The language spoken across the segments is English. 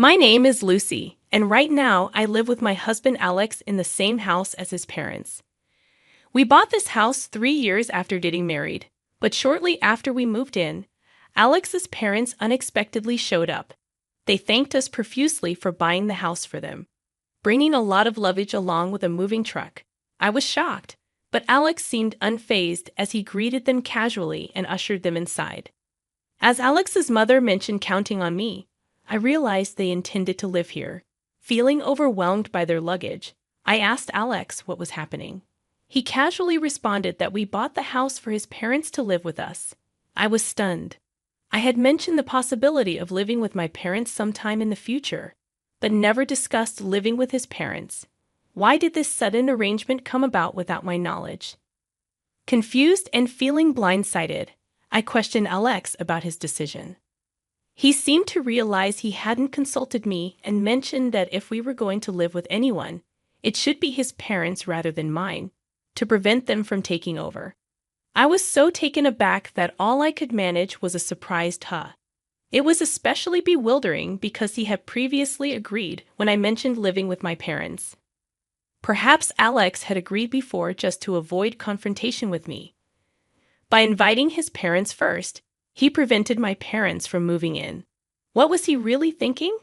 My name is Lucy, and right now I live with my husband Alex in the same house as his parents. We bought this house 3 years after getting married, but shortly after we moved in, Alex's parents unexpectedly showed up. They thanked us profusely for buying the house for them, bringing a lot of luggage along with a moving truck. I was shocked, but Alex seemed unfazed as he greeted them casually and ushered them inside. As Alex's mother mentioned counting on me, I realized they intended to live here. Feeling overwhelmed by their luggage, I asked Alex what was happening. He casually responded that we bought the house for his parents to live with us. I was stunned. I had mentioned the possibility of living with my parents sometime in the future, but never discussed living with his parents. Why did this sudden arrangement come about without my knowledge? Confused and feeling blindsided, I questioned Alex about his decision. He seemed to realize he hadn't consulted me and mentioned that if we were going to live with anyone, it should be his parents rather than mine, to prevent them from taking over. I was so taken aback that all I could manage was a surprised huh. It was especially bewildering because he had previously agreed when I mentioned living with my parents. Perhaps Alex had agreed before just to avoid confrontation with me. By inviting his parents first, he prevented my parents from moving in. What was he really thinking?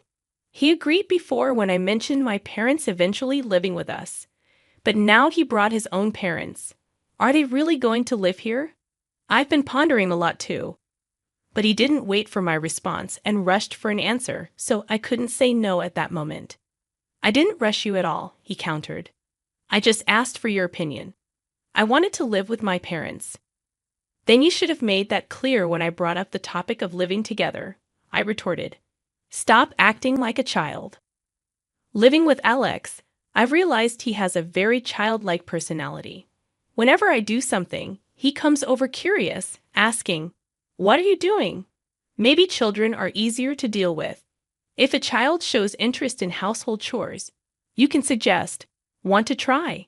He agreed before when I mentioned my parents eventually living with us, but now he brought his own parents. Are they really going to live here? I've been pondering a lot too. But he didn't wait for my response and rushed for an answer, so I couldn't say no at that moment. I didn't rush you at all, he countered. I just asked for your opinion. I wanted to live with my parents. Then you should have made that clear when I brought up the topic of living together, I retorted. Stop acting like a child. Living with Alex, I've realized he has a very childlike personality. Whenever I do something, he comes over curious, asking, "What are you doing?" Maybe children are easier to deal with. If a child shows interest in household chores, you can suggest, "Want to try?"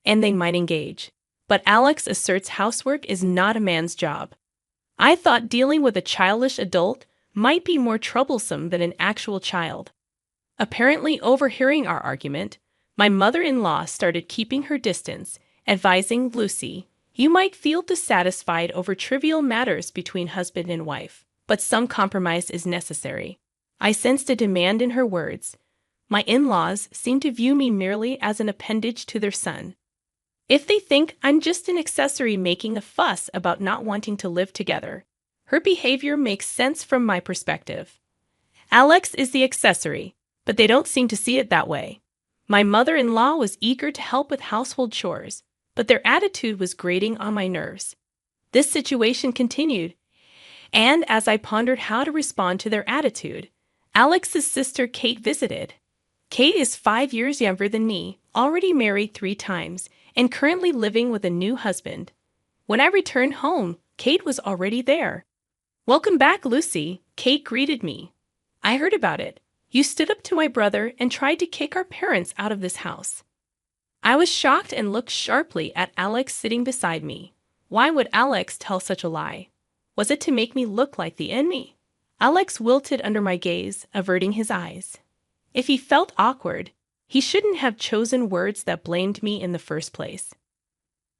and they might engage. But Alex asserts housework is not a man's job. I thought dealing with a childish adult might be more troublesome than an actual child. Apparently overhearing our argument, my mother-in-law started keeping her distance, advising Lucy, "You might feel dissatisfied over trivial matters between husband and wife, but some compromise is necessary." I sensed a demand in her words. My in-laws seem to view me merely as an appendage to their son. If they think I'm just an accessory making a fuss about not wanting to live together, her behavior makes sense from my perspective. Alex is the accessory, but they don't seem to see it that way. My mother-in-law was eager to help with household chores, but their attitude was grating on my nerves. This situation continued, and as I pondered how to respond to their attitude, Alex's sister Kate visited. Kate is 5 years younger than me, already married 3 times, and currently living with a new husband. When I returned home, Kate was already there. "Welcome back, Lucy," Kate greeted me. "I heard about it. You stood up to my brother and tried to kick our parents out of this house." I was shocked and looked sharply at Alex sitting beside me. Why would Alex tell such a lie? Was it to make me look like the enemy? Alex wilted under my gaze, averting his eyes. If he felt awkward, he shouldn't have chosen words that blamed me in the first place.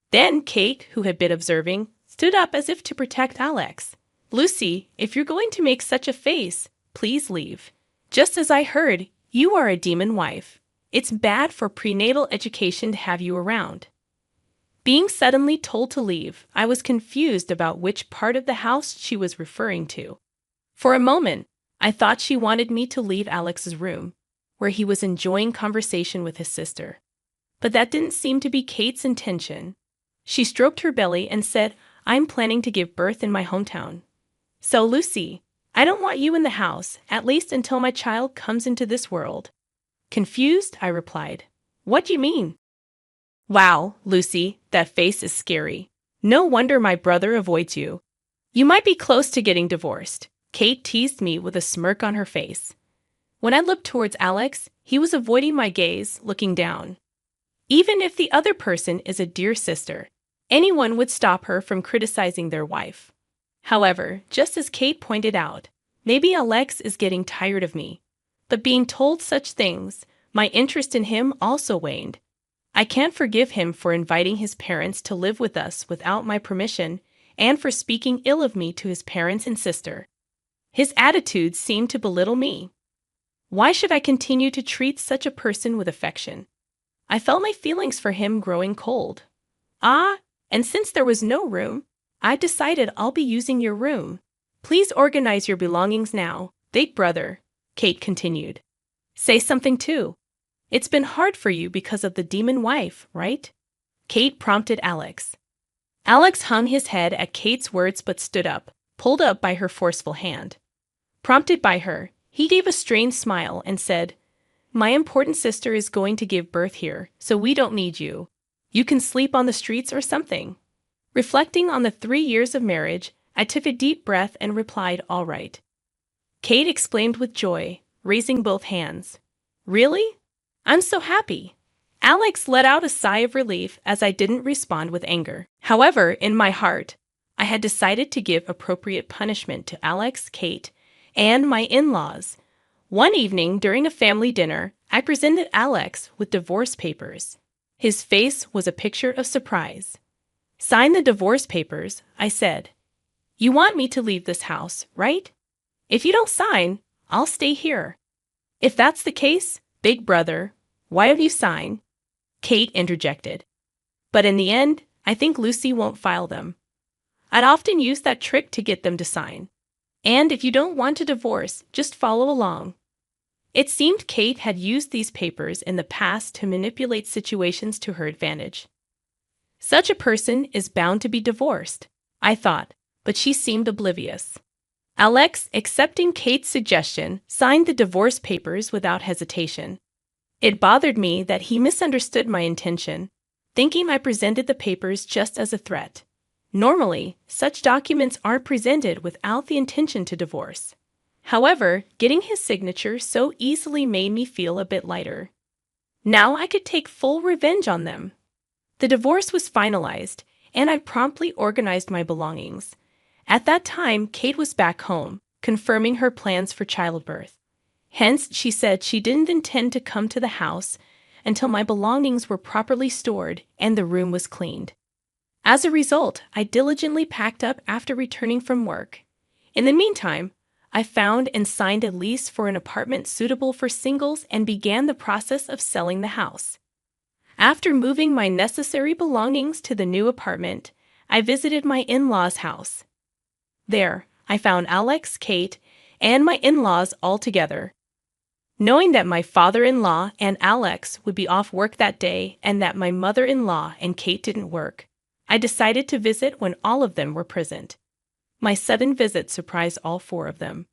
Then Kate, who had been observing, stood up as if to protect Alex. "Lucy, if you're going to make such a face, please leave. Just as I heard, you are a demon wife. It's bad for prenatal education to have you around." Being suddenly told to leave, I was confused about which part of the house she was referring to. For a moment, I thought she wanted me to leave Alex's room, where he was enjoying conversation with his sister. But that didn't seem to be Kate's intention. She stroked her belly and said, "I'm planning to give birth in my hometown. So, Lucy, I don't want you in the house, at least until my child comes into this world." Confused, I replied, "What do you mean?" "Wow, Lucy, that face is scary. No wonder my brother avoids you. You might be close to getting divorced," Kate teased me with a smirk on her face. When I looked towards Alex, he was avoiding my gaze, looking down. Even if the other person is a dear sister, anyone would stop her from criticizing their wife. However, just as Kate pointed out, maybe Alex is getting tired of me. But being told such things, my interest in him also waned. I can't forgive him for inviting his parents to live with us without my permission and for speaking ill of me to his parents and sister. His attitude seemed to belittle me. Why should I continue to treat such a person with affection? I felt my feelings for him growing cold. And since there was no room, I decided I'll be using your room. Please organize your belongings now, big brother, Kate continued. Say something too. It's been hard for you because of the demon wife, right? Kate prompted Alex. Alex hung his head at Kate's words but stood up, pulled up by her forceful hand. Prompted by her, he gave a strained smile and said, My important sister is going to give birth here, so we don't need you. You can sleep on the streets or something. Reflecting on the 3 years of marriage, I took a deep breath and replied, All right. Kate exclaimed with joy, raising both hands. Really? I'm so happy. Alex let out a sigh of relief as I didn't respond with anger. However, in my heart, I had decided to give appropriate punishment to Alex, Kate, and my in-laws. One evening during a family dinner, I presented Alex with divorce papers. His face was a picture of surprise. Sign the divorce papers, I said. You want me to leave this house, right? If you don't sign, I'll stay here. If that's the case, big brother, why don't you sign? Kate interjected. But in the end, I think Lucy won't file them. I'd often use that trick to get them to sign. And if you don't want a divorce, just follow along. It seemed Kate had used these papers in the past to manipulate situations to her advantage. Such a person is bound to be divorced, I thought, but she seemed oblivious. Alex, accepting Kate's suggestion, signed the divorce papers without hesitation. It bothered me that he misunderstood my intention, thinking I presented the papers just as a threat. Normally, such documents aren't presented without the intention to divorce. However, getting his signature so easily made me feel a bit lighter. Now I could take full revenge on them. The divorce was finalized, and I promptly organized my belongings. At that time, Kate was back home, confirming her plans for childbirth. Hence, she said she didn't intend to come to the house until my belongings were properly stored and the room was cleaned. As a result, I diligently packed up after returning from work. In the meantime, I found and signed a lease for an apartment suitable for singles and began the process of selling the house. After moving my necessary belongings to the new apartment, I visited my in-laws' house. There, I found Alex, Kate, and my in-laws all together. Knowing that my father-in-law and Alex would be off work that day and that my mother-in-law and Kate didn't work, I decided to visit when all of them were present. My sudden visit surprised all 4 of them.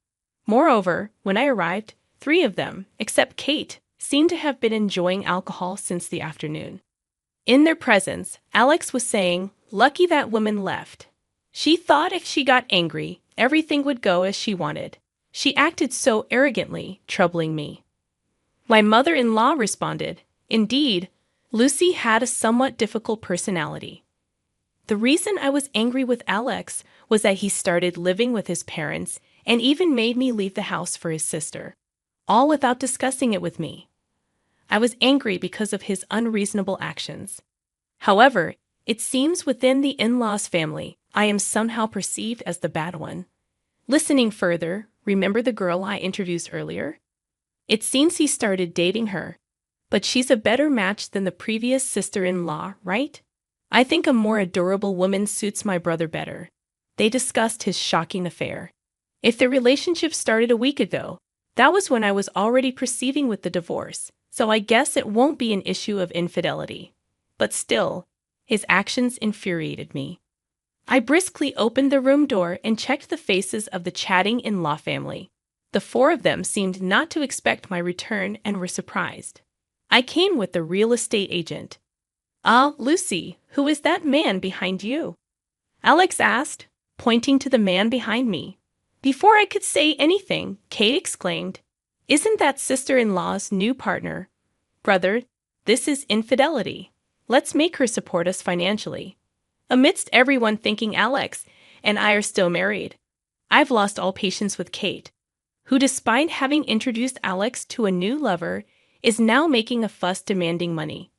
Moreover, when I arrived, 3 of them, except Kate, seemed to have been enjoying alcohol since the afternoon. In their presence, Alex was saying, "Lucky that woman left. She thought if she got angry, everything would go as she wanted. She acted so arrogantly, troubling me." My mother-in-law responded, "Indeed, Lucy had a somewhat difficult personality." The reason I was angry with Alex was that he started living with his parents and even made me leave the house for his sister, all without discussing it with me. I was angry because of his unreasonable actions. However, it seems within the in-laws family, I am somehow perceived as the bad one. Listening further, remember the girl I introduced earlier? It seems he started dating her, but she's a better match than the previous sister-in-law, right? I think a more adorable woman suits my brother better. They discussed his shocking affair. If the relationship started a week ago, that was when I was already proceeding with the divorce, so I guess it won't be an issue of infidelity. But still, his actions infuriated me. I briskly opened the room door and checked the faces of the chatting in-law family. The 4 of them seemed not to expect my return and were surprised. I came with the real estate agent. "Ah, Lucy, who is that man behind you?" Alex asked, pointing to the man behind me. Before I could say anything, Kate exclaimed, "Isn't that sister-in-law's new partner? Brother, this is infidelity. Let's make her support us financially." Amidst everyone thinking Alex and I are still married, I've lost all patience with Kate. who, despite having introduced Alex to a new lover, is now making a fuss demanding money.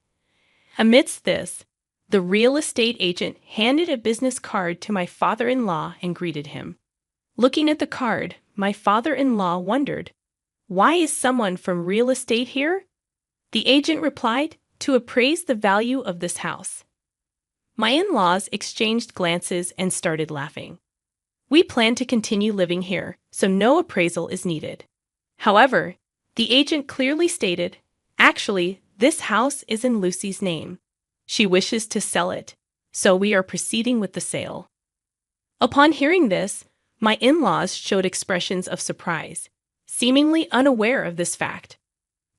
Amidst this, the real estate agent handed a business card to my father-in-law and greeted him. Looking at the card, my father-in-law wondered, "Why is someone from real estate here?" The agent replied, "To appraise the value of this house." My in-laws exchanged glances and started laughing. "We plan to continue living here, so no appraisal is needed." However, the agent clearly stated, "Actually, this house is in Lucy's name. She wishes to sell it, so we are proceeding with the sale." Upon hearing this, my in-laws showed expressions of surprise, seemingly unaware of this fact.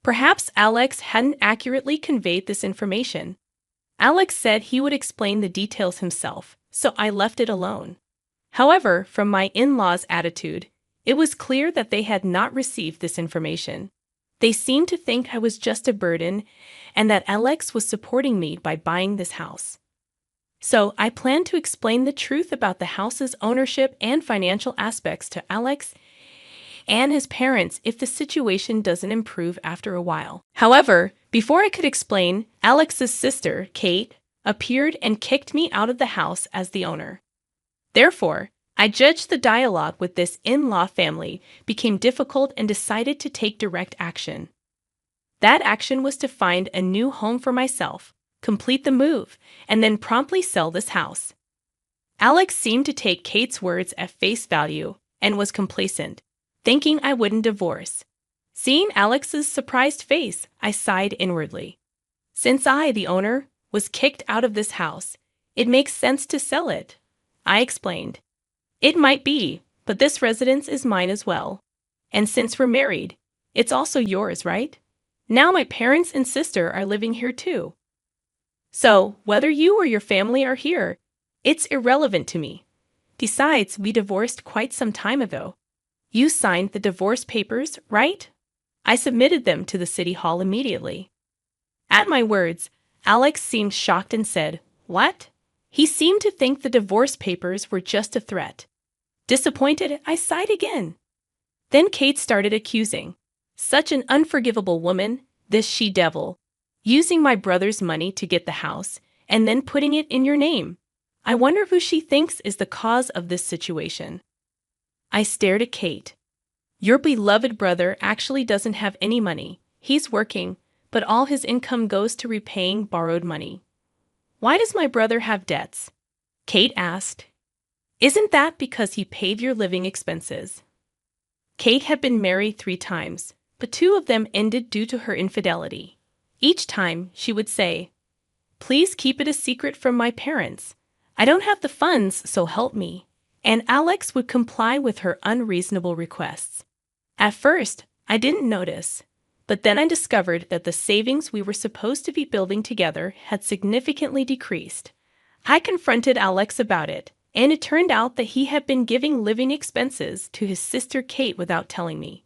Perhaps Alex hadn't accurately conveyed this information. Alex said he would explain the details himself, so I left it alone. However, from my in-laws' attitude, it was clear that they had not received this information. They seemed to think I was just a burden and that Alex was supporting me by buying this house. So I planned to explain the truth about the house's ownership and financial aspects to Alex and his parents if the situation doesn't improve after a while. However, before I could explain, Alex's sister, Kate, appeared and kicked me out of the house as the owner. Therefore, I judged the dialogue with this in-law family became difficult and decided to take direct action. That action was to find a new home for myself, complete the move, and then promptly sell this house. Alex seemed to take Kate's words at face value and was complacent, thinking I wouldn't divorce. Seeing Alex's surprised face, I sighed inwardly. Since I, the owner, was kicked out of this house, it makes sense to sell it, I explained. It might be, but this residence is mine as well. And since we're married, it's also yours, right? Now my parents and sister are living here too. So, whether you or your family are here, it's irrelevant to me. Besides, we divorced quite some time ago. You signed the divorce papers, right? I submitted them to the city hall immediately. At my words, Alex seemed shocked and said, "What?" He seemed to think the divorce papers were just a threat. Disappointed, I sighed again. Then Kate started accusing. "Such an unforgivable woman, this she-devil, using my brother's money to get the house, and then putting it in your name. I wonder who she thinks is the cause of this situation." I stared at Kate. "Your beloved brother actually doesn't have any money. He's working, but all his income goes to repaying borrowed money." "Why does my brother have debts?" Kate asked. "Isn't that because he paid your living expenses?" Kate had been married 3 times, but 2 of them ended due to her infidelity. Each time, she would say, "Please keep it a secret from my parents. I don't have the funds, so help me." And Alex would comply with her unreasonable requests. At first, I didn't notice, but then I discovered that the savings we were supposed to be building together had significantly decreased. I confronted Alex about it, and it turned out that he had been giving living expenses to his sister Kate without telling me.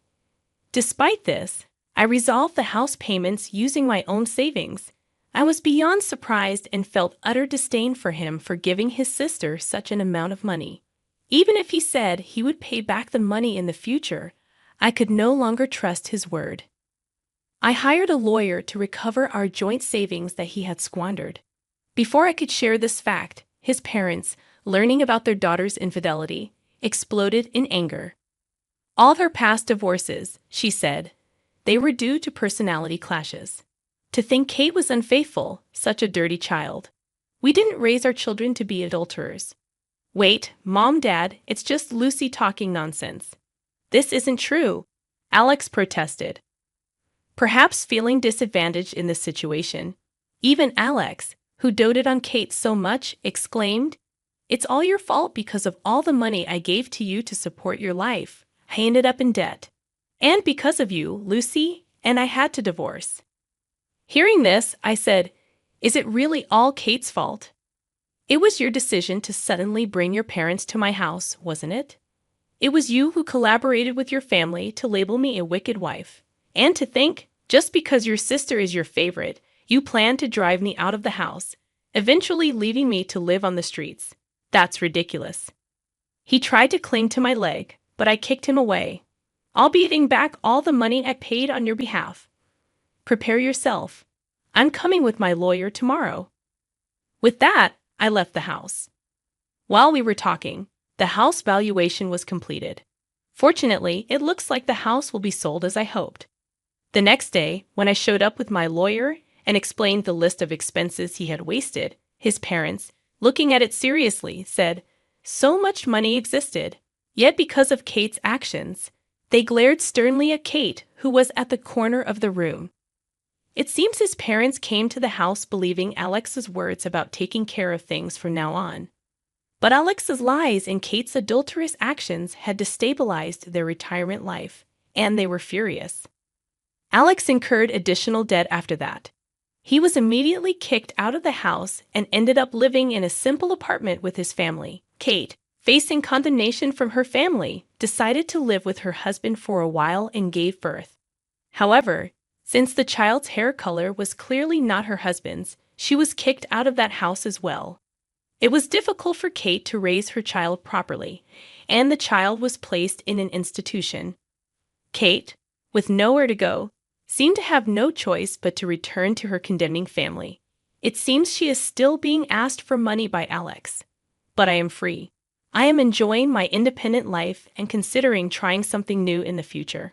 Despite this, I resolved the house payments using my own savings. I was beyond surprised and felt utter disdain for him for giving his sister such an amount of money. Even if he said he would pay back the money in the future, I could no longer trust his word. I hired a lawyer to recover our joint savings that he had squandered. Before I could share this fact, his parents, learning about their daughter's infidelity, exploded in anger. All her past divorces, she said, they were due to personality clashes. To think Kate was unfaithful, such a dirty child. We didn't raise our children to be adulterers. Wait, Mom, Dad, it's just Lucy talking nonsense. This isn't true, Alex protested. Perhaps feeling disadvantaged in this situation, even Alex, who doted on Kate so much, exclaimed, "It's all your fault because of all the money I gave to you to support your life. I ended up in debt. And because of you, Lucy, and I had to divorce." Hearing this, I said, "Is it really all Kate's fault? It was your decision to suddenly bring your parents to my house, wasn't it? It was you who collaborated with your family to label me a wicked wife. And to think, just because your sister is your favorite, you plan to drive me out of the house, eventually leaving me to live on the streets. That's ridiculous." He tried to cling to my leg, but I kicked him away. I'll be getting back all the money I paid on your behalf. Prepare yourself. I'm coming with my lawyer tomorrow." With that, I left the house. While we were talking, the house valuation was completed. Fortunately, it looks like the house will be sold as I hoped. The next day, when I showed up with my lawyer and explained the list of expenses he had wasted, his parents, looking at it seriously, said, "So much money existed. Yet because of Kate's actions, they glared sternly at Kate, who was at the corner of the room." It seems his parents came to the house believing Alex's words about taking care of things from now on. But Alex's lies and Kate's adulterous actions had destabilized their retirement life, and they were furious. Alex incurred additional debt after that. He was immediately kicked out of the house and ended up living in a simple apartment with his family. Kate, facing condemnation from her family, decided to live with her husband for a while and gave birth. However, since the child's hair color was clearly not her husband's, she was kicked out of that house as well. It was difficult for Kate to raise her child properly, and the child was placed in an institution. Kate, with nowhere to go, seemed to have no choice but to return to her condemning family. It seems she is still being asked for money by Alex. But I am free. I am enjoying my independent life and considering trying something new in the future.